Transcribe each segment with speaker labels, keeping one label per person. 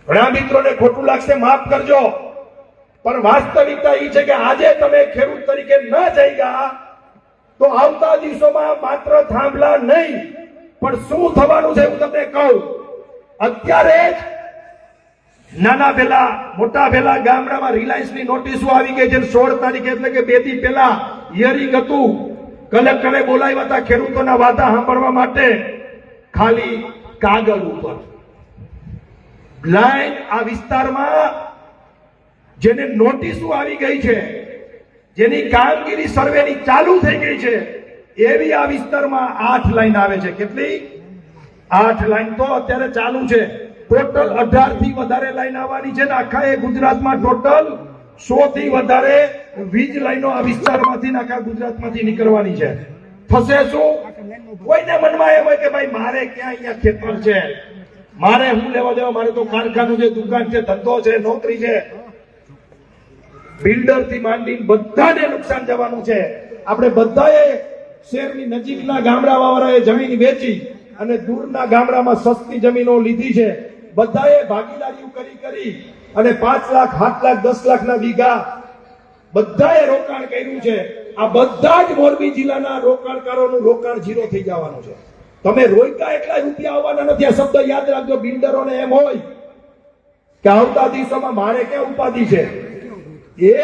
Speaker 1: ઘણા મિત્રોને ખોટું લાગશે, માફ કરજો, પણ વાસ્તવિકતા એ છે કે આજે તમે ખેડૂત તરીકે ન જાગ્યા તો આવતા દિવસોમાં માત્ર થાંભલા નહીં પણ શું થવાનું છે હું તમને કહું. અત્યારે જ નાના ભેલા મોટા ભેલા ગામડામાં રિલાયન્સની નોટિસો આવી ગઈ છે. 16 તારીખે એટલે કે 2 દી પહેલા હિયરિંગ હતું. કલેક્ટરે બોલાવ્યા હતા ખેડૂતોના વાદા સાંભળવા માટે. ખાલી કાગળ ઉપર બ્લાઇન્ડ આ વિસ્તારમાં જેને નોટિસો આવી ગઈ છે, જેની કામગીરી સર્વેની ચાલુ થઈ ગઈ છે, એવી આ વિસ્તારમાં 8 લાઈન આવે છે. કેટલી? 8 લાઈન તો અત્યારે ચાલુ છે. ટોટલ 18 થી વધારે લાઈન આવવાની છે ને આખા ગુજરાતમાં ટોટલ 100 થી વધારે વીજ લાઈનો આ વિસ્તારમાંથી આખા ગુજરાતમાંથી નીકળવાની છે. થશે શું? કોઈને મનમાં એમ હોય કે ભાઈ મારે ક્યાં અહીંયા ખેતર છે, મારે હું લેવા દેવા, મારે તો કારખાનું છે, દુકાન છે, ધંધો છે, નોકરી છે. બિલ્ડર થી માંડીને બધાને નુકસાન જવાનું છે. આપણે બધાએ શહેરની નજીકના ગામડાવાળાએ જમીન વેચી અને દૂરના ગામડામાં સસ્તી જમીનો લીધી છે. બધાએ ભાગીદારીઓ કરી અને 5 લાખ 7 લાખ 10 લાખના વીઘા બધાએ રોકાણ કર્યું છે. આ બધા જ મોરબી જિલ્લાના રોકાણકારોનું રોકાણ ઝીરો થઈ જવાનું છે. તમે રોક્યા એટલા રૂપિયા આવવાના નથી. આ શબ્દ યાદ રાખજો. બિલ્ડરોને એમ હોય કે આવતા દિવસોમાં મારે ક્યાં ઉપાધિ છે.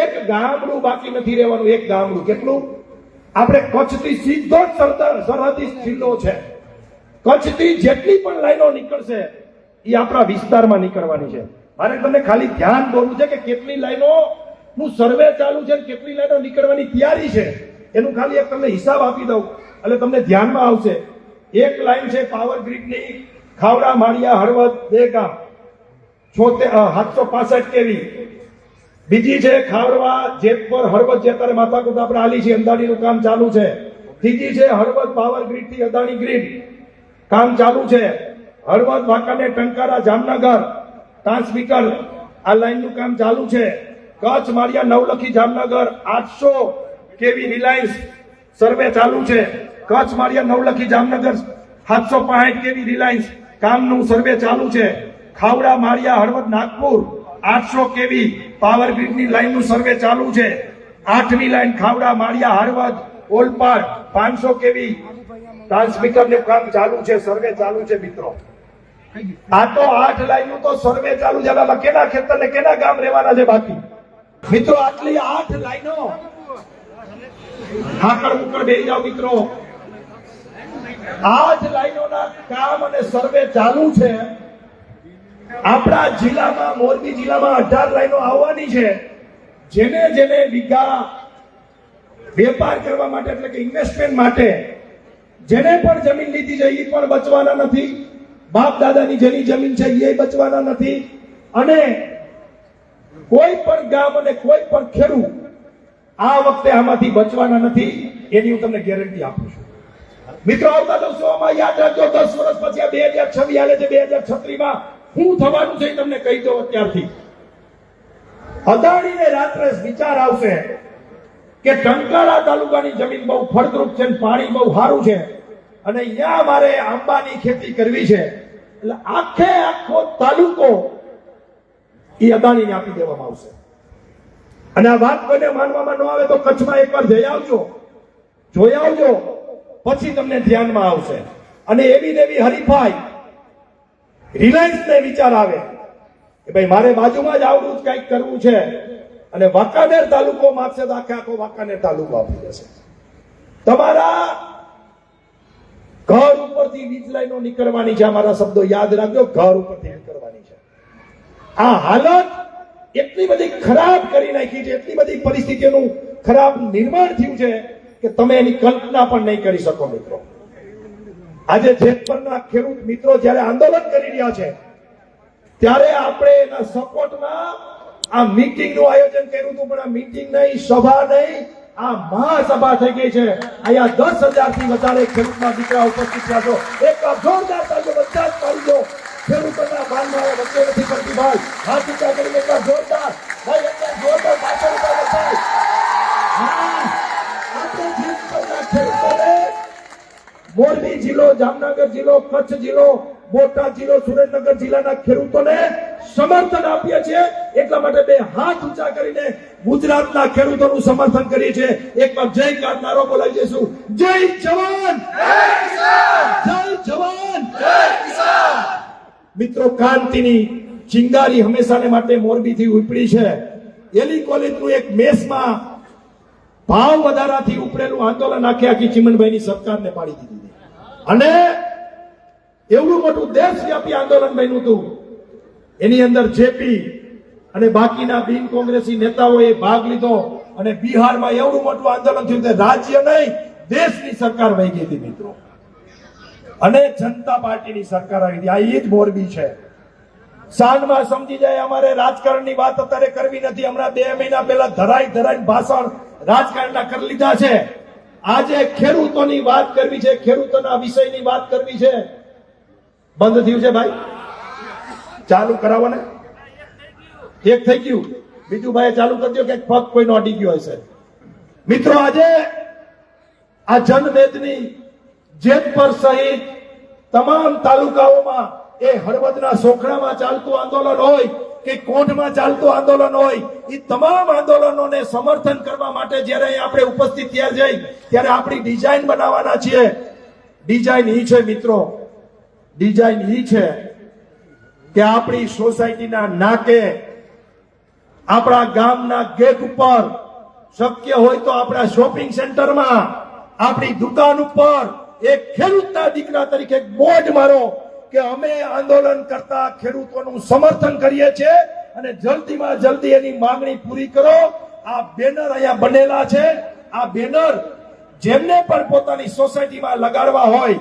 Speaker 1: એક ગામડું બાકી નથી રહેવાનું. એક ગામડું કેટલું? આપણે કચ્છથી સીધો જ સરહદી જિલ્લો છે. કચ્છથી જેટલી પણ લાઈનો નીકળશે એ આપણા વિસ્તારમાં નીકળવાની છે. મારે તમને ખાલી ધ્યાન દોરવું છે કે કેટલી લાઈનો નું સર્વે ચાલુ છે, કેટલી લાઈનો નીકળવાની તૈયારી છે, એનું ખાલી એક તમને હિસાબ આપી દઉં એટલે તમને ધ્યાનમાં આવશે. એક લાઈન છે પાવર ગ્રીડની ખાવડા માળિયા હળવદ 2 ગામ 765 કેવી. બીજી છે ખાવડવા જેતપર હળવદ જેતર માથાકૂટ આપણે આલી છે, અંદાડીનું કામ ચાલુ છે. ત્રીજી છે હળવદ પાવર ગ્રીડ થી અદાણી ગ્રીડ કામ ચાલુ છે. હળવદ વાંકાનેર ટંકારા જામનગર ટ્રાન્સમીટર આ લાઈનનું કામ ચાલુ છે. કચ્છ માળિયા નવલખી જામનગર 800 કેવી રિલાયન્સ સર્વે ચાલુ છે. કચ્છ માળિયા નવલખી જામનગર 765 કેવી રિલાયન્સ કામનું સર્વે ચાલુ છે. ખાવડા માળિયા હળવદ નાગપુર 800 કેવી પાવર ગ્રીડની લાઈનનું સર્વે ચાલુ છે. 8મી લાઈન ખાવડા માળિયા હળવદ ઓલપાડ 500 કેવી ટ્રાન્સમીટરનું કામ ચાલુ છે, સર્વે ચાલુ છે. મિત્રો આ તો 8 લાઈનનું તો સર્વે ચાલુ છે. કેના ખેતર ને કેના ગામ રહેવાના છે બાકી? મિત્રો આટલી 8 લાઈનો હાકડ મુકડ બેસી જાઓ મિત્રો. 8 લાઈનોના કામ અને સર્વે ચાલુ છે. આપણા જિલ્લામાં મોરબી જિલ્લામાં 18 લાઈનો આવવાની છે. જેને વીઘા વેપાર કરવા માટે એટલે કે ઇન્વેસ્ટમેન્ટ માટે જેને પણ જમીન લીધી છે એ પણ બચવાના નથી. બાપ દાદાની જેની જમીન છે એ બચવાના નથી. અને કોઈ પણ ગામ અને કોઈ પણ ખેડૂત આ વખતે આમાંથી બચવાના નથી. એની હું તમને ગેરંટી આપું છું. મિત્રો આવતા દિવસોમાં યાદ રાખજો, 10 વર્ષ પછી આ 2026 હાલે છે. 2036માં શું થવાનું છે તમને કહી દો અત્યારથી. અદાણીને રાત્રે વિચાર આવશે કે ટંકારા તાલુકાની જમીન બહુ ફળદ્રુપ છે, પાણી બહુ સારું છે અને અહીંયા મારે આંબાની ખેતી કરવી છે. એટલે આખો તાલુકો એ અદાણીને આપી દેવામાં આવશે. અને આ વાત કોઈને માનવામાં ન આવે તો કચ્છમાં એકવાર જઈ આવજો, જોઈ આવજો, પછી તમને ધ્યાનમાં આવશે. અને એવી ને એવી હરીફાઈ રિલાયન્સને વિચાર આવે કે ભાઈ મારે બાજુમાં જ આવડું જ કંઈક કરવું છે અને વાંકાનેર તાલુકો માગશે તો આખો વાંકાનેર તાલુકો આપી દેશે. તમારા ઘર ઉપરથી વીજ લાઈનો નીકળવાની છે. અમારા શબ્દો યાદ રાખજો, ઘર ઉપરથી નીકળવાની છે. આ હાલત એટલી બધી ખરાબ કરી નાખી છે, એટલી બધી પરિસ્થિતિઓનું ખરાબ નિર્માણ થયું છે કે તમે એની કલ્પના પણ નહીં કરી શકો. મિત્રો આજે જેતપરના ખેડૂત મિત્રો જયારે આંદોલન કરી રહ્યા છે ત્યારે આપણે એના સપોર્ટમાં આ મીટિંગનું આયોજન કર્યું હતું. પણ આ મીટિંગ નહીં, સભા નહીં, આ મહાસભા થઈ ગઈ છે. અહીંયા 10,000 થી વધારે ખેડૂતના દીકરા ઉપસ્થિત થયા છો. એક જોરદાર તાળીઓ બધા જ પાડી દો. ખેડૂતોના માનવા વચ્ચે નથી પડતી ભાઈ. હાથ ઊંચા કરીને એક જોરદાર ભાઈ, એટલે જોરદાર પાછળ બતાય. આપણે જેતપરના ખેડૂતોને મોરબી જિલ્લો, જામનગર જિલ્લો, કચ્છ જિલ્લો, બોટાદ જિલ્લો, સુરેન્દ્રનગર જિલ્લાના ખેડૂતોને સમર્થન આપીએ છીએ. એટલા માટે બે હાથ ઊંચા કરીને ગુજરાતના ખેડૂતોનું સમર્થન કરીએ છીએ. એકવાર જય કાર નારો બોલાવી દઈશું. જય જવાન, જય જવાન, મિત્રો, ક્રાંતિની ચિંગારી હંમેશાને માટે મોરબીથી ઉપડી છે. એલી કોલેજનું એક મેસમાં ભાવ વધારાથી ઉપડેલું આંદોલન આખી ચીમનભાઈની સરકારને પાડી દીધી અને એવડું મોટું દેશવ્યાપી આંદોલન બન્યું હતું. એની અંદર જેપી અને બાકીના બિન કોંગ્રેસી નેતાઓએ ભાગ લીધો અને બિહારમાં એવડું મોટું આંદોલન થયું કે રાજ્ય નહીં દેશની સરકાર વહી ગઈ હતી મિત્રો. અને જનતા પાર્ટીની સરકાર આવી હતી. આ ઈ જ મોરબી છે. સાંજમાં સમજી જાય અમારે રાજકારણની વાત અત્યારે કરવી નથી. હમણાં 2 મહિના પહેલા ધરાઈ ભાષણ રાજકારણના કરી લીધા છે. આજે ખેડૂતોની વાત કરવી છે, ખેડૂતોના વિષયની વાત કરવી છે. બંધ થયું છે ભાઈ, ચાલુ કરાવો ને. એક થઈ ગયું, બીજું ભાઈ ચાલુ કરી દો કે પગ કોઈનો અડી ગયો હશે. મિત્રો, આજે આ જનમેદની જેતપર સહિત તમામ તાલુકાઓમાં એ હળવદના સોખડામાં ચાલતું આંદોલન હોય કે કોંઢમાં ચાલતું આંદોલન હોય, એ તમામ આંદોલનોને સમર્થન કરવા માટે જ્યારે આપણે ઉપસ્થિત થયા જઈ ત્યારે આપણી ડિઝાઇન બનાવવાના છીએ. ડિઝાઇન ઈ છે મિત્રો, ડિઝાઇન ઈ છે કે આપણી સોસાયટીના નાકે, આપણા ગામના ગેટ ઉપર, શક્ય હોય તો આપણા શોપિંગ સેન્ટરમાં, આપણી દુકાન ઉપર એક ખેડૂતના દીકરા તરીકે બોર્ડ મારો કે અમે આંદોલન કરતા ખેડૂતોનું સમર્થન કરીએ છીએ અને જલ્દીમાં જલ્દી એની માંગણી પૂરી કરો. આ બેનર અહીંયા બનેલા છે. આ બેનર જેમને પણ પોતાની સોસાયટીમાં લગાડવા હોય,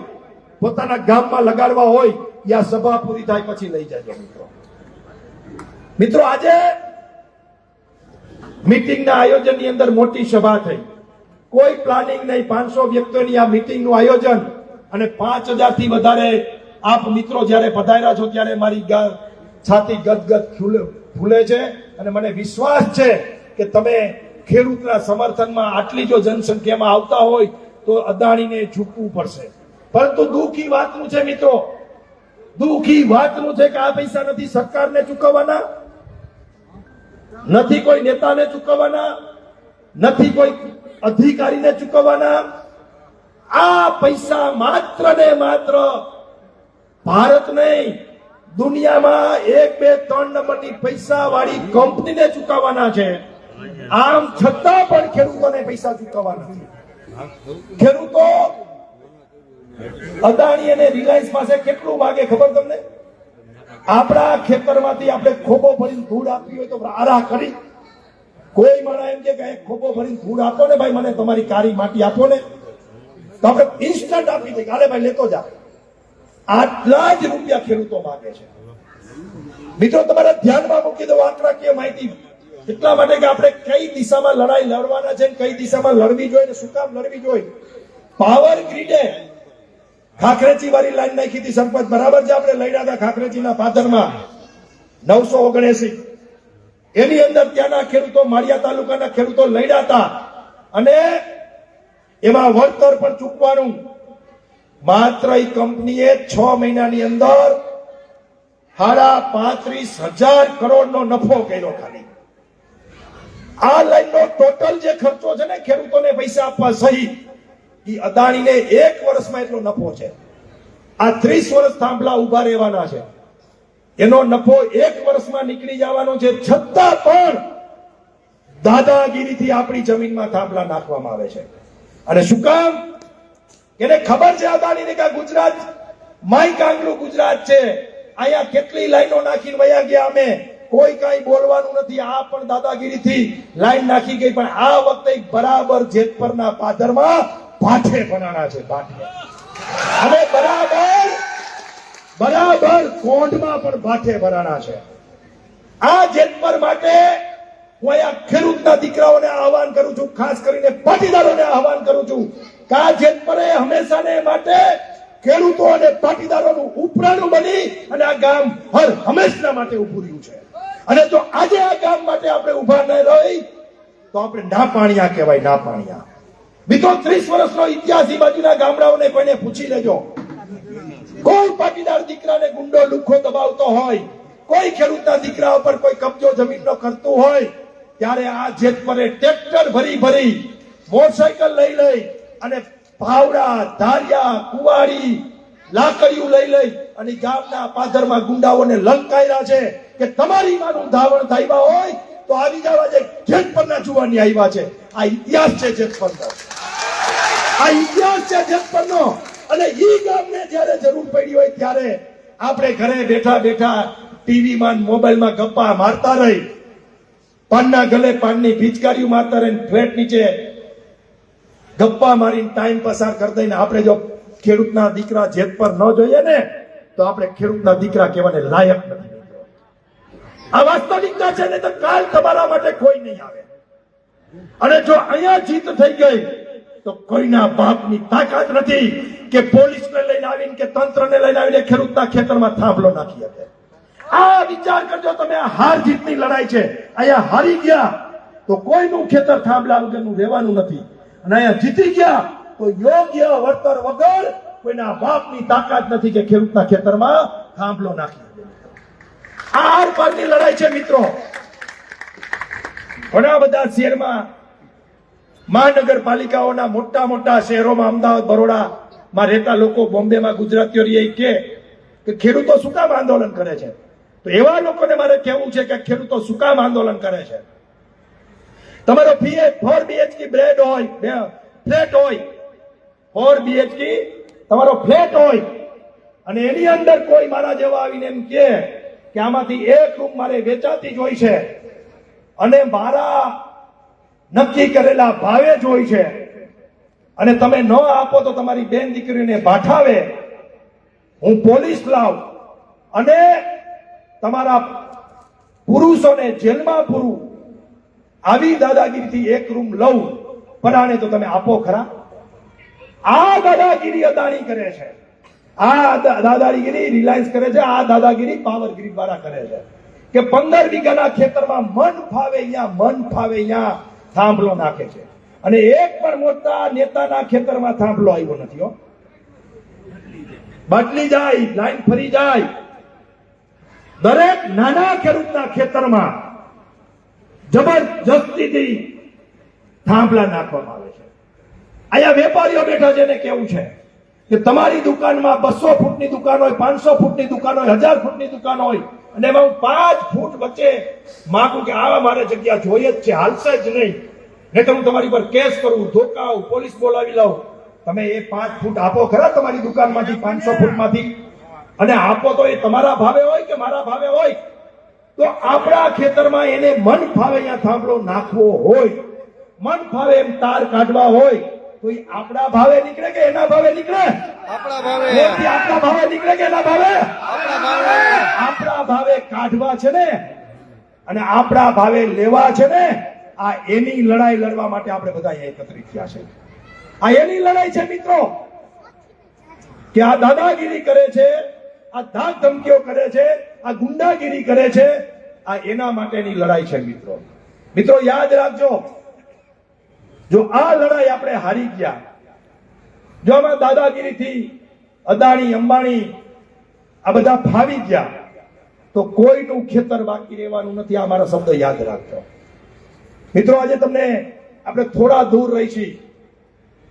Speaker 1: પોતાના ગામમાં લગાડવા હોય, યા સભા પૂરી થાય પછી લઈ જજો મિત્રો. આજે મીટિંગના આયોજનની અંદર મોટી સભા થઈ, કોઈ પ્લાનિંગ નહીં. 500 વ્યક્તિઓની આ મીટિંગનું આયોજન અને 5000 થી વધારે આપ મિત્રો જ્યારે પધાર્યા છો ત્યારે મારી છાતી ગદગદ ફૂલે છે અને મને વિશ્વાસ છે કે તમે ખેડૂતના સમર્થનમાં આટલી જો જનસંખ્યામાં આવતા હોય તો અદાણીને ઝૂકવું પડશે. પરંતુ દુઃખી વાતનું છે મિત્રો, દુઃખી વાતનું છે કે આ પૈસા નથી સરકારને ચૂકવવાના, નથી કોઈ નેતાને ચૂકવવાના, નથી કોઈ અધિકારીને ચૂકવવાના. આ પૈસા માત્ર ને માત્ર ભારત નહીં, દુનિયામાં 1, 2, 3 નંબરની પૈસા વાળી કંપનીને ચૂકવવાના છે. આમ છતાં પણ ખેડૂતોને પૈસા ચૂકવવાના નથી. ખેડૂતો અદાણી અને રિલાયન્સ પાસે કેટલું માગે ખબર તમને? આપણા ખેતરમાંથી આપણે ખોબો ભરીને ધૂળ આપવી હોય તો આરા કરી કોઈ માણસ એમ કે ખોબો ભરીને ધૂળ આપો ને ભાઈ, મને તમારી કાળી માટી આપો ને, તો આપણે ઇન્સ્ટન્ટ આપી દઈએ. અરે ભાઈ લેતો જા. આટલા જ રૂપિયા ખેડૂતો માંગે છે. મિત્રો, તમારા ધ્યાનમાં મૂકી દો આંકડાકીય માહિતી એટલા માટે કે આપણે કઈ દિશામાં લડાઈ લડવાના છે, કઈ દિશામાં લડવી જોઈએ, શું કામ લડવી જોઈએ. પાવર ગ્રીડે ખાખરેચી વાળી લાઈન નાખી હતી સરપંચ, બરાબર છે. આપણે લડ્યા હતા ખાખરેચીના પાદરમાં 979. એની અંદર ત્યાંના ખેડૂતો, માળિયા તાલુકાના ખેડૂતો લડ્યા હતા અને એમાં વળતર પણ ચૂકવાનું. માત્ર એ કંપનીએ 6 મહિનાની અંદર 35,000 કરોડનો નફો કર્યો. ખાલી આ લાઈનનો ટોટલ જે ખર્ચો છે ને ખેડૂતોને પૈસા આપવા સહિત, એ અદાણીને 1 વર્ષમાં એટલો નફો છે. આ 30 વર્ષ થાંભલા ઉભા રહેવાના છે. એનો નફો 1 વર્ષમાં નીકળી જવાનો છે. છતાં પણ દાદાગીરીથી આપણી જમીનમાં થાંભલા નાખવામાં આવે છે. અને શું કામ? એને ખબર છે અદાણીને કે ગુજરાત માય કાંગલું ગુજરાત છે. અહીંયા કેટલી લાઈનો નાખીને વયા ગયા અમે, કોઈ કઈ બોલવાનું નથી. આ પણ દાદાગીરીથી લાઈન નાખી ગઈ. પણ આ વખતે બરાબર જેતપરના પાદરમાં ભાઠે બનાના છે, ભાઠે. અને બરાબર કોંઢમાં પણ ભાઠે બનાના છે. આ જેતપર માટે હું અહીંયા ખેડૂતના દીકરાઓને આહવાન કરું છું, ખાસ કરીને પાટીદારોને આહવાન કરું છું કે આ જેતપરે હંમેશાને માટે ખેડૂતો અને પાટીદારોનું ઉપરાણું બની અને આ ગામ હર હંમેશના માટે ઉભું રહ્યું છે. અને જો આજે આ ગામ માટે આપણે ઉભા ન રહી તો આપણે ના પાણિયા કહેવાય, ના પાણિયા. મિત્રો, 30 વર્ષનો ઇતિહાસ એ બાજુના ગામડાઓને કોઈને પૂછી લેજો. કોઈ પાટીદાર દીકરાને ગુંડો લુખ્ખો દબાવતો હોય કોઈ ખેડૂતના દીકરા ઉપર કોઈ કબજો જમીનનો કરતું હોય ત્યારે આ જેતપરે ટ્રેક્ટર ભરી ભરી મોટરસાયકલ લઈ અને પાવડા, ધારિયા, કુવાડી, લાકડીઓ લઈ અને ગામના પાદરમાં ગુંડાઓને લલકાર્યા છે કે તમારી માનું ધાવણ થાયવા હોય તો આવી જવા જે જેતપરના જુવાની આવ્યા છે. આ ઇતિહાસ છે જેતપરનો, આ ઇતિહાસ છે જેતપરનો. અને ઈ ગામને જ્યારે જરૂર પડી હોય ત્યારે આપણે ઘરે બેઠા બેઠા ટીવીમાં મોબાઈલમાં ગપ્પા મારતા રહી, પાનના ગલે પાનની પિચકારીઓ મારતા રહીને ફ્લેટ નીચે ગપ્પા મારીને ટાઈમ પસાર કરી દઈને આપણે જો ખેડૂતના દીકરા જેતપર ન જોઈએ ને તો આપણે ખેડૂતના દીકરા કહેવાને લાયક નથી. આ વાસ્તવિકતા છે ને તો કાલ તમારા માટે કોઈ નહીં આવે. અને જો અહીંયા જીત થઈ ગઈ તો કોઈના બાપની તાકાત નથી કે પોલીસને લઈને આવીને કે તંત્રને લઈને આવીને ખેડૂતના ખેતરમાં થાંભલો નાખી શકે. આ વિચાર કરજો તમે. આ હાર જીતની લડાઈ છે. અહીંયા હારી ગયા તો કોઈનું ખેતર થાંભલા વગરનું રહેવાનું નથી, અને અહીંયા જીતી ગયા તો યોગ્ય વળતર વગર કોઈના બાપની તાકાત નથી કે ખેડૂતના ખેતરમાં થાંભલો નાખી. આ આર પારની લડાઈ છે મિત્રો. ઘણા બધા શહેરમાં, મહાનગરપાલિકાઓના મોટા મોટા શહેરોમાં, અમદાવાદ, બરોડામાં રહેતા લોકો, બોમ્બેમાં ગુજરાતીઓ રહે કે ખેડૂતો શું કામ આંદોલન કરે છે? તો એવા લોકોને મારે કહેવું છે કે ખેડૂતો શું કામ આંદોલન કરે છે? તમારો 4 BHK બ્રેડ હોય, ફ્લેટ હોય, 4 BHK તમારો ફ્લેટ હોય અને એની અંદર કોઈ મારા જેવા આવીને એમ કે આમાંથી એક રૂમ મારે વેચાતી જ હોય છે અને મારા નક્કી કરેલા ભાવે જ હોય છે અને તમે ન આપો તો તમારી બેન દીકરીને ભાઠાવે, હું પોલીસ લાવું અને તમારા પુરુષોને જેલમાં પૂરું, આવી દાદાગીરીથી એક રૂમ લઉં પરાણે તો તમે આપો ખરા? આ દાદાગીરી અદાણી કરે છે, આ દાદાગીરી રિલાયન્સ કરે છે, આ દાદાગીરી પાવરગીરી દ્વારા કરે છે કે 15 વીઘાના ખેતરમાં મન ફાવે અહીંયા થાંભલો નાખે છે. અને એક પણ મોટા નેતાના ખેતરમાં થાંભલો આવ્યો નથી હો. બદલી જાય, લાઈન ફરી જાય. દરેક નાના ખેડૂતના ખેતરમાં જબરજસ્તીથી થાંભલા નાખવામાં આવે છે. અહીંયા વેપારીઓ બેઠા છે ને કેવું છે કે તમારી દુકાનમાં 200 ફૂટની દુકાન હોય, 500 ફૂટની દુકાન હોય, 1000 ફૂટની દુકાન હોય અને એમાં હું 5 ફૂટ વચ્ચે માંગુ કે આવા મારે જગ્યા જોઈએ જ છે, હાલશે જ નહીં, નહીતર હું તમારી પર કેસ કરું, ધોકાવું, પોલીસ બોલાવી લઉં. તમે એ 5 ફૂટ આપો ખરા તમારી દુકાનમાંથી, 500 ફૂટમાંથી? અને આપો તો એ તમારા ભાવે હોય કે મારા ભાવે હોય? તો આપણા ખેતરમાં એને મન ફાવે અહીંયા થાંભલો નાખવો હોય, મન ફાવે એમ તાર કાઢવા હોય તો એ આપણા ભાવે નીકળે કે એના ભાવે નીકળે?
Speaker 2: આપણા ભાવે.
Speaker 1: આપણા ભાવે નીકળે કે એના ભાવે?
Speaker 2: આપણા ભાવે.
Speaker 1: આપણા ભાવે કાઢવા છે ને અને આપણા ભાવે લેવા છે ને, આ એની લડાઈ લડવા માટે આપણે બધા એકત્રિત થયા છે. આ એની લડાઈ છે મિત્રો કે આ દાદાગીરી કરે છે, આ ધાક ધમકીઓ કરે છે, આ ગુંડાગીરી કરે છે, આ એના માટેની લડાઈ છે મિત્રો. મિત્રો યાદ રાખજો, જો આ લડાઈ આપણે હારી ગયા, જો આમાં દાદાગીરીથી અદાણી, અંબાણી આ બધા ફાવી ગયા તો કોઈનું ખેતર બાકી રહેવાનું નથી. આ મારા શબ્દો યાદ રાખજો મિત્રો. આજે તમને આપણે થોડા દૂર રહી છીએ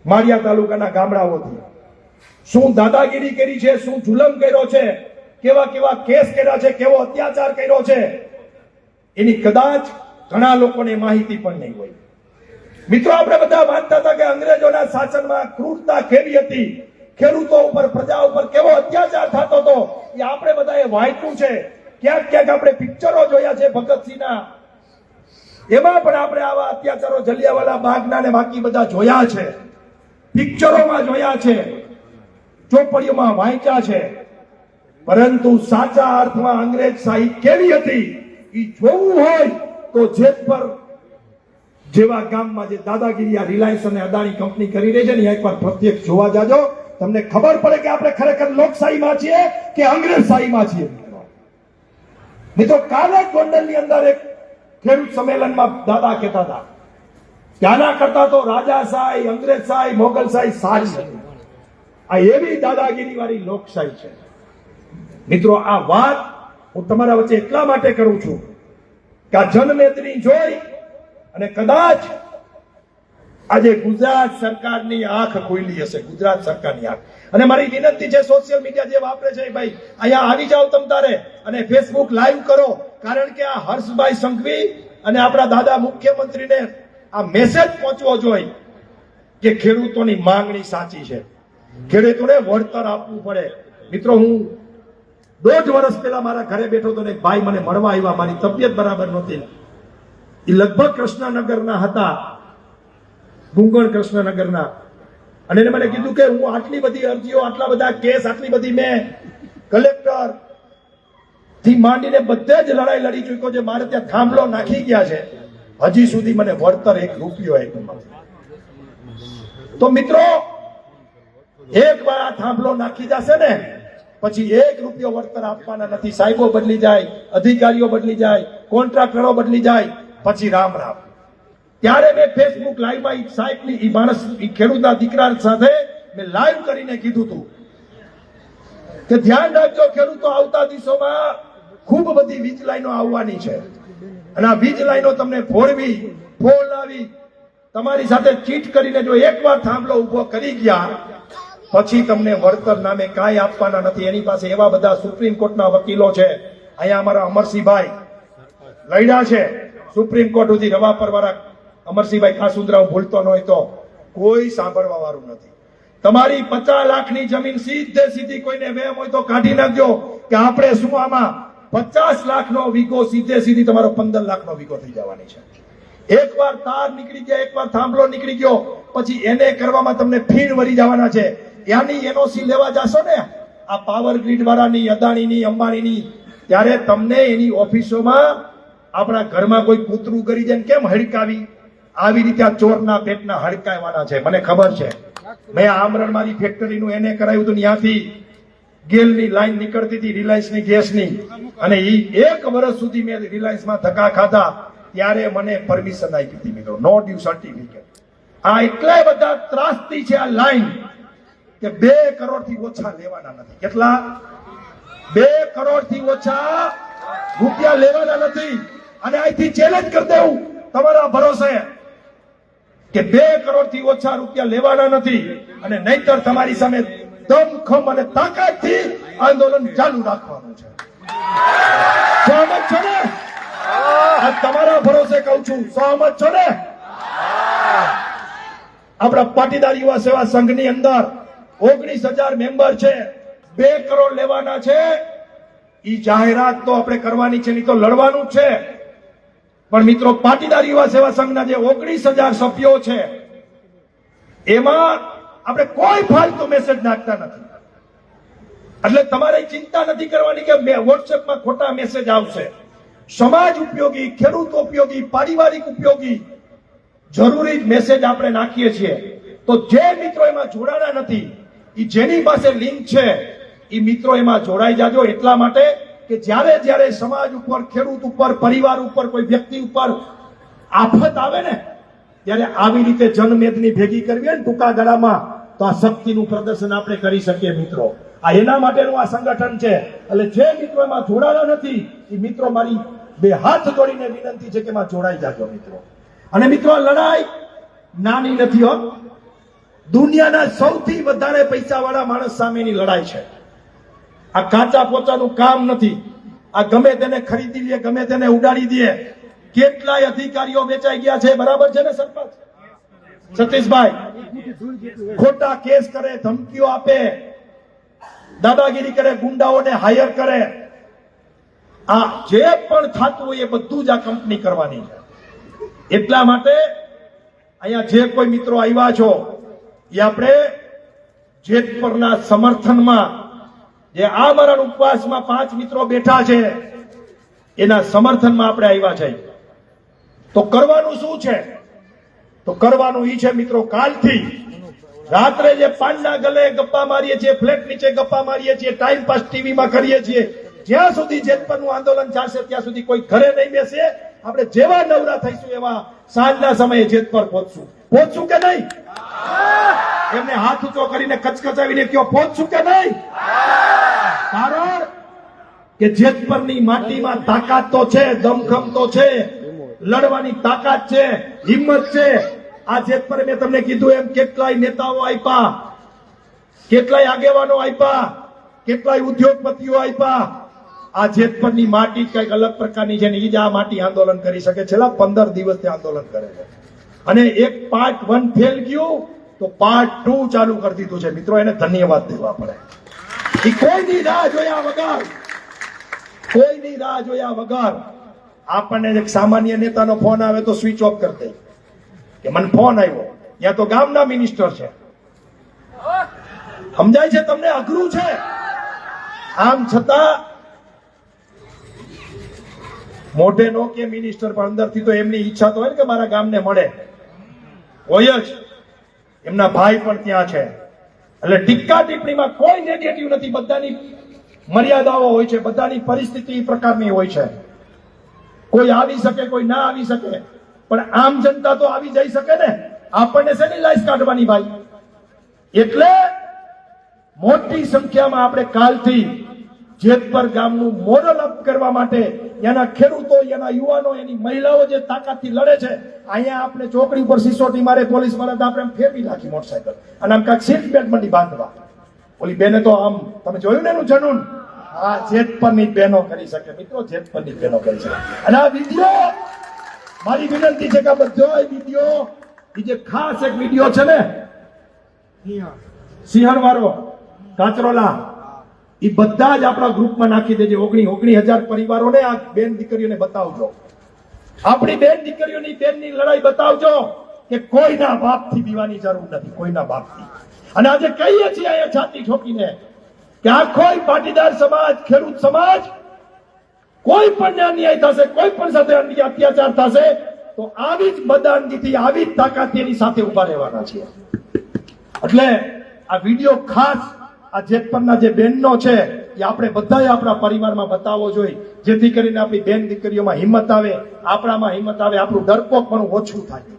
Speaker 1: માળિયા તાલુકાના ગામડાઓથી. શું દાદાગીરી કરી છે, શું જુલમ કર્યો છે, કેવા કેવા કેસ કર્યા છે, કેવો અત્યાચાર કર્યો છે, એની કદાચ ઘણા લોકોને માહિતી પણ નહીં હોય. મિત્રો આપણે બધા માનતા હતા કે અંગ્રેજોના શાસનમાં ક્રૂરતા કેવી હતી, ખેડૂતો ઉપર, પ્રજા ઉપર કેવો અત્યાચાર થતો હતો, એ આપણે બધાએ વાંચ્યું છે. ક્યાંક ક્યાંક આપણે પિક્ચરો જોયા છે ભગતસિંહના, એમાં પણ આપણે આવા અત્યાચારો જલિયાવાલા બાગના ને બાકી બધા જોયા છે, પિક્ચરોમાં જોયા છે, ચોપડીઓમાં વાંચ્યા છે. પરંતુ સાચા અર્થમાં અંગ્રેજ શાહી કેવી હતી એ જોવું હોય તો જેતપર જેવા ગામમાં જે દાદાગીરી આ રિલાયન્સ અને અદાણી કંપની કરી રહી છે ને, એકવાર પ્રત્યક્ષ જોવા જાજો, તમને ખબર પડે કે આપણે ખરેખર લોકશાહીમાં છીએ કે અંગ્રેજશાહીમાં છીએ. મિત્રો કાલે જ ગોંડલની અંદર એક ખેડૂત સંમેલનમાં દાદા કહેતા હતા કે આના કરતા તો રાજાશાહી, અંગ્રેજશાહી, મોગલશાહી સારી હતી. આ એવી દાદાગીરી વાળી લોકશાહી છે મિત્રો. આ વાત હું તમારા વચ્ચે એટલા માટે કરું છું કે આ જનમેદની જોઈ અને કદાચ આજે ગુજરાત સરકારની આંખ ખુલી હશે, ગુજરાત સરકારની આંખ. અને મારી વિનંતી છે, સોશિયલ મીડિયા જે વાપરે છે ભાઈ, અહીંયા આવી જાઓ તમ તારે અને ફેસબુક લાઈવ કરો, કારણ કે આ હર્ષભાઈ સંઘવી અને આપણા દાદા મુખ્યમંત્રીને આ મેસેજ પહોંચવો જોઈએ કે ખેડૂતોની માંગણી સાચી છે, ખેડૂતોને વળતર આપવું પડે. મિત્રો, હું 1.5 વર્ષ પહેલા મારા ઘરે બેઠો હતો ને એક ભાઈ મને મળવા આવ્યા, મારી તબિયત બરાબર નહોતી. એ લગભગ કૃષ્ણનગરના હતા, ગુંગણ કૃષ્ણનગરના. અને એને મને કીધું કે હું આટલી બધી અરજીઓ, આટલા બધા કેસ, આટલી બધી મેં કલેક્ટર થી માંડીને બધે જ લડાઈ લડી ચૂક્યો છે, મારે ત્યાં થાંભલો નાખી ગયા છે, હજી સુધી મને વળતર 1 રૂપિયો આપ્યો નથી. તો મિત્રો, એકવાર આ થાંભલો નાખી જશે ને પછી 1 રૂપિયો વળતર આપવાના નથી. સાહેબો બદલી જાય, અધિકારીઓ બદલી જાય, કોન્ટ્રાક્ટરો બદલી જાય, પછી રામ રામ. ત્યારે મેં ફેસબુક લાઈવમાં સાહેબની ઈ માણસ, ઈ ખેડૂતના દીકરા સાથે મેં લાઈવ કરીને કીધું હતું કે ધ્યાન રાખજો ખેડૂતો, આવતા દિવસોમાં ખૂબ બધી વીજ લાઈનો આવવાની છે અને આ વીજ લાઈનો તમને ફોડવી, ફોલાવી, તમારી સાથે ચીટ કરીને જો એકવાર થાંભલો ઉભો કરી ગયા પછી તમને વળતર નામે કાંઈ આપવાના નથી. એની પાસે એવા બધા સુપ્રીમ કોર્ટના વકીલો છે. અહીંયા અમારા અમરસિંહભાઈ લડ્યા છે સુપ્રીમ કોર્ટ સુધી, રવાપર વાળા અમરસિંહભાઈ કાસુંદ્રા, હું ભૂલતો ન હોય તો, કોઈ સાંભળવા વાળું નથી. તમારી 50 લાખની જમીન સીધે સીધી કોઈને વેમ હોય તો કાઢી નાખજો કે આપણે શું આમાં 50 લાખનો વીઘો સીધે સીધી તમારો 15 લાખનો વીઘો થઈ જવાની છે. એકવાર તાર નીકળી ગયા, એકવાર થાંભલો નીકળી ગયો પછી એને કરવામાં તમને ફીણ વળી જવાના છે. ત્યાંની એનઓસી લેવા જાશો ને આ પાવર ગ્રીડ વાળાની, અદાણીની, અંબાણીની, ત્યારે તમને એની ઓફિસોમાં આપણા ઘરમાં કોઈ કૂતરું કરી જાય કેમ હડકાવી, આવી રીતે આ ચોરના પેટના હડકાવવાના છે. મને ખબર છે, મેં આમરણ મારી ફેક્ટરીનું એને કરાવ્યું હતું, ત્યાંથી ગેલની લાઈન નીકળતી હતી રિલાયન્સની ગેસની, અને એ 1 વર્ષ સુધી મેં રિલાયન્સમાં ધક્કા ખાધા ત્યારે મને પરમિશન આપી હતી મિત્રો, નો ડ્યુ સર્ટિફિકેટ. આ એટલા બધા ત્રાસથી છે આ લાઈન કે 2 કરોડથી ઓછા લેવાના નથી. કેટલા? 2 કરોડથી ઓછા રૂપિયા લેવાના નથી. અને અહીંથી ચેલેન્જ કરી દેવું તમારા ભરોસે કે 2 કરોડથી ઓછા રૂપિયા લેવાના નથી, અને નહીતર તમારી સામે દમખમ અને તાકાતથી આંદોલન ચાલુ રાખવાનું છે. સહમત છો ને? આ તમારા ભરોસે કહું છું, સહમત છો ને? આપણા પાટીદાર યુવા સેવા સંઘની અંદર 19,000 મેમ્બર છે, 2 કરોડ લેવાના છે. ઈ જાહેરાત તો આપણે કરવાની છે, નહીં તો લડવાનું છે. પણ મિત્રો, પાટીદાર યુવા સેવા સંઘના જે 19,000 સભ્યો છે એમાં આપણે કોઈ ફાલતુ મેસેજ નાખતા નથી. એટલે તમારે ચિંતા નથી કરવાની કે વોટ્સએપમાં ખોટા મેસેજ આવશે. સમાજ ઉપયોગી, ખેડૂત ઉપયોગી, પારિવારિક ઉપયોગી જરૂરી મેસેજ આપણે નાખીએ છીએ. તો જે મિત્રો એમાં જોડાણા નથી, એ જેની પાસે લિંક છે એ મિત્રો એમાં જોડાઈ જાજો. એટલા માટે કે જ્યારે જ્યારે સમાજ ઉપર, ખેડૂત ઉપર, પરિવાર ઉપર, કોઈ વ્યક્તિ ઉપર આફત આવે ને ત્યારે આવી રીતે જનમેદની ભેગી કરવી હોય ને ટૂંકા ગાળામાં, તો આ શક્તિનું પ્રદર્શન આપણે કરી શકીએ મિત્રો. આ એના માટેનું આ સંગઠન છે. એટલે જે મિત્રો એમાં જોડાણા નથી એ મિત્રો મારી 2 હાથ જોડીને વિનંતી છે કે એમાં જોડાઈ જાજો મિત્રો. અને મિત્રો, આ લડાઈ નાની નથી હો. દુનિયાના સૌથી વધારે પૈસાવાળા માણસ સામેની લડાઈ છે. આ કાચા પોચાનું કામ નથી. આ ગમે તેને ખરીદી લે, ગમે તેને ઉડાડી દે. કેટલાય અધિકારીઓ વેચાઈ ગયા છે, બરાબર છે ને સરપંચ સતીશભાઈ? ખોટા કેસ કરે, ધમકીઓ આપે, દાદાગીરી કરે, ગુંડાઓને હાયર કરે. આ જે પણ થતું હોય એ બધું જ આ કંપની કરવાની છે. એટલા માટે અહીંયા જે કોઈ મિત્રો આવ્યા છો એ આપણે જેતપરના સમર્થનમાં, જે આ મારા ઉપવાસમાં 5 મિત્રો બેઠા છે એના સમર્થનમાં આપણે આવ્યા છે. તો કરવાનું શું છે? તો કરવાનું ઈ છે મિત્રો, કાલથી રાત્રે જે પાનના ગલે ગપ્પા મારીએ છીએ, ફ્લેટ નીચે ગપ્પા મારીએ છીએ, ટાઈમ પાસ ટીવીમાં કરીએ છીએ, જ્યાં સુધી જેતપરનું આંદોલન ચાલશે ત્યાં સુધી કોઈ ઘરે નહીં બેસે. આપણે જેવા નવરા થઈશું એવા સાંજના સમયે જેતપર પહોંચશું. પહોંચશું કે નહીં? એમને હાથ ઊંચો કરીને કચકચાવીને કયો, પહોંચશું કે નહીં? કારણ કે જેતપરની માટીમાં તાકાત તો છે, દમખમ તો છે, લડવાની તાકાત છે, હિંમત છે. આ જેતપર મેં તમને કીધું એમ કેટલાય નેતાઓ આપ્યા, કેટલાય આગેવાનો આપ્યા, કેટલાય ઉદ્યોગપતિઓ આપ્યા. આ જેતપરની માટી કઈક અલગ પ્રકારની છે ને ઈ જ આ માટી આંદોલન કરી શકે. છેલ્લા 15 દિવસથી આંદોલન કરે છે અને એક પાર્ટ 1 ફેલ ગયું તો પાર્ટ 2 ચાલુ કરી દીધું છે. મિત્રો એને ધન્યવાદ દેવા પડે. ઈ કોઈની રાહ જોયા વગર, કોઈની રાહ જોયા વગર આપણને એક સામાન્ય નેતાનો ફોન આવે તો સ્વિચ ઓફ કરી દે કે મને ફોન આવ્યો, ત્યાં તો ગામના મિનિસ્ટર છે. સમજાય છે તમને? અઘરું છે. આમ છતાં મોઢે નો કે મિનિસ્ટર, પણ અંદરથી તો એમની ઈચ્છા તો હોય ને કે મારા ગામને મળે, હોય જ. એમના ભાઈ પણ ત્યાં છે. એટલે ટીકા ટિપ્પણીમાં કોઈ નેગેટિવ નથી. બધાની મર્યાદાઓ હોય છે, બધાની પરિસ્થિતિ એ પ્રકારની હોય છે. કોઈ આવી શકે, કોઈ ના આવી શકે, પણ આમ જનતા તો આવી જઈ શકે ને. આપણને શેની લાઈસ કાઢવાની ભાઈ? એટલે મોટી સંખ્યામાં આપણે કાલથી જેતપર ગામનું મોરલ અપ કરવા માટે એના ખેડૂતો, એના યુવાનો, એની મહિલાઓ જે તાકાતથી લડે છે, અહીંયા આપણે ચોકડી ઉપર સિસોટી મારે પોલીસ વાળા તો આપણે આમ ફેરવી નાખી મોટરસાયકલ અને આમ કાંઈક સીટ બેલ્ટ મંડી બાંધવા. ઓલી બેને તો આમ તમે જોયું ને એનું જનૂન. આ જેતપરની બહેનો કરી શકે મિત્રો, જેતપરની બહેનો કરી શકે. અને આ વિડીયો મારી વિનંતી છે કે આ બધો વિડીયો, એ જે ખાસ એક વિડીયો છે ને સિંહણ વાળો કાચરોલા, એ બધા જ આપણા ગ્રુપમાં નાખી દેજે. 19,000 પરિવારોને આ બેન દીકરીઓને બતાવજો. આપણી બેન દીકરીઓની બેનની લડાઈ બતાવજો કે કોઈના બાપથી બીવાની જરૂર નથી, કોઈના બાપથી. અને આજે કહીએ છીએ અહીંયા છાતી ઠોકીને કે આખો પાટીદાર સમાજ, ખેડૂત સમાજ, કોઈ પણ અન્યાય થશે, કોઈ પણ સાથે અત્યાચાર થશે તો આવી જ બદાનગીથી, આવી જ તાકાતથી એની સાથે ઉભા રહેવાના છે. એટલે આ વિડીયો ખાસ આ જેતપરના જે બહેનો છે એ આપણે બધાએ આપણા પરિવારમાં બતાવવો જોઈએ, જેથી કરીને આપણી બેન દીકરીઓમાં હિંમત આવે, આપણામાં હિંમત આવે, આપણું ડરપોક પણ ઓછું થાય.